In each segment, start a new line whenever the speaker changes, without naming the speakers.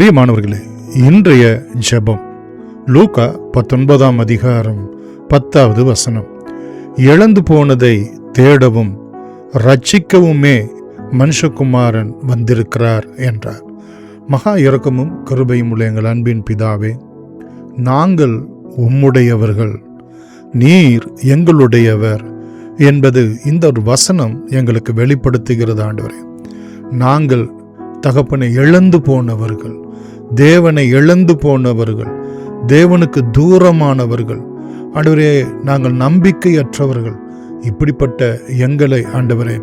பிரியமானவர்களே, இன்றைய ஜெபம் லூக்கா 19ஆம் அதிகாரம் 10வது வசனம். இழந்து போனதை தேடவும் ரட்சிக்கவுமே மனுஷகுமாரன் வந்திருக்கிறார் என்றார். மகா இரக்கமும் கிருபையும் உள்ள எங்கள் அன்பின் பிதாவே, நாங்கள் உம்முடையவர்கள், நீர் எங்களுடையவர் என்பது இந்த ஒரு வசனம் எங்களுக்கு வெளிப்படுத்துகிறது. ஆண்டவரே, நாங்கள் தகப்பனை இழந்து போனவர்கள், தேவனை இழந்து போனவர்கள், தேவனுக்கு தூரமானவர்கள். ஆண்டவரே, நாங்கள் நம்பிக்கையற்றவர்கள். இப்படிப்பட்ட எங்களை ஆண்டவரே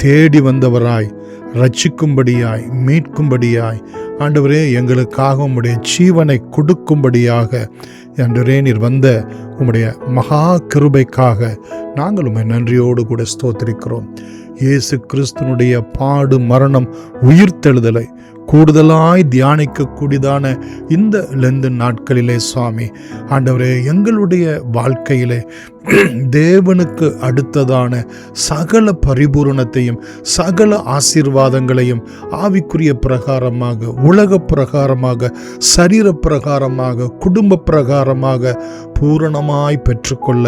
தேடி வந்தவராய், ரட்சிக்கும்படியாய், மீட்கும்படியாய், ஆண்டவரே எங்களுக்காக உம்முடைய ஜீவனை கொடுக்கும்படியாக ஆண்டவரே நீர் வந்த உம்முடைய மகா கிருபைக்காக நாங்கள் உம்மை நன்றியோடு கூட ஸ்தோத்திரிக்கிறோம். இயேசு கிறிஸ்துனுடைய பாடு, மரணம், உயிர்த்தெழுதலை கூடுதலாய் தியானிக்கக்கூடியதான இந்த லெந்து நாட்களிலே சுவாமி ஆண்டவரே, எங்களுடைய வாழ்க்கையிலே தேவனுக்கு அடுத்ததான சகல பரிபூரணத்தையும் சகல ஆசீர்வாதங்களையும் ஆவிக்குரிய பிரகாரமாக, உலக பிரகாரமாக, சரீர பிரகாரமாக, குடும்ப பிரகாரமாக பூரணமாய் பெற்றுக்கொள்ள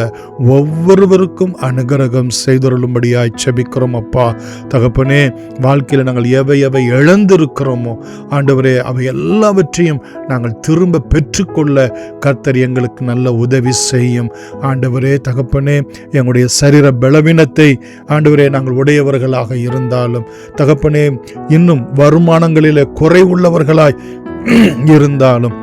ஒவ்வொருவருக்கும் அனுகிரகம் செய்தருளும்படியாய் செபிக்கிறோம். அப்பா தகப்பனே, வாழ்க்கையில் நாங்கள் எவை எவை இழந்திருக்கிறோமோ ஆண்டவரே, அவை எல்லாவற்றையும் நாங்கள் திரும்ப பெற்றுக்கொள்ள கர்த்தர் எங்களுக்கு நல்ல உதவி செய்யும். ஆண்டவரே தகப்பனே, எங்களுடைய சரீர பலவீனத்தை ஆண்டவரே நாங்கள் உடையவர்களாக இருந்தாலும், தகப்பனே இன்னும் வருமானங்களிலே குறைவுள்ளவர்களாய் இருந்தாலும்,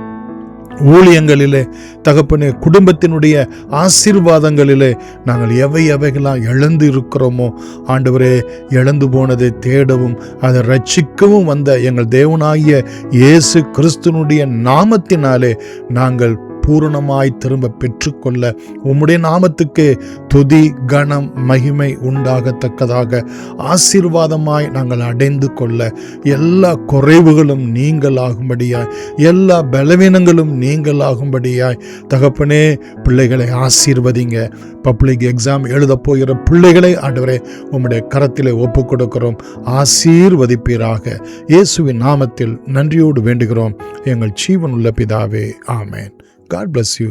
ஊழியங்களிலே தகப்பனே, குடும்பத்தினுடைய ஆசீர்வாதங்களிலே நாங்கள் எவைகளாக இழந்து இருக்கிறோமோ ஆண்டவரே, இழந்து போனதை தேடவும் அதை ரட்சிக்கவும் வந்த எங்கள் தேவனாகிய இயேசு கிறிஸ்துனுடைய நாமத்தினாலே நாங்கள் பூரணமாய் திரும்ப பெற்றுக்கொள்ள உம்முடைய நாமத்துக்கு துதி, கனம், மகிமை உண்டாகத்தக்கதாக ஆசீர்வாதமாய் நாங்கள் அடைந்து கொள்ள எல்லா குறைவுகளும் நீங்களாகும்படியாய், எல்லா பலவீனங்களும் நீங்களாகும்படியாய் தகப்பனே பிள்ளைகளை ஆசீர்வதிங்க. பப்ளிக் எக்ஸாம் எழுத போகிற பிள்ளைகளை ஆண்டவரே உம்முடைய கரத்திலே ஒப்பு கொடுக்கிறோம். ஆசீர்வதிப்பீராக. இயேசுவின் நாமத்தில் நன்றியோடு வேண்டுகிறோம் எங்கள் ஜீவனுள்ள பிதாவே. ஆமென். God bless you.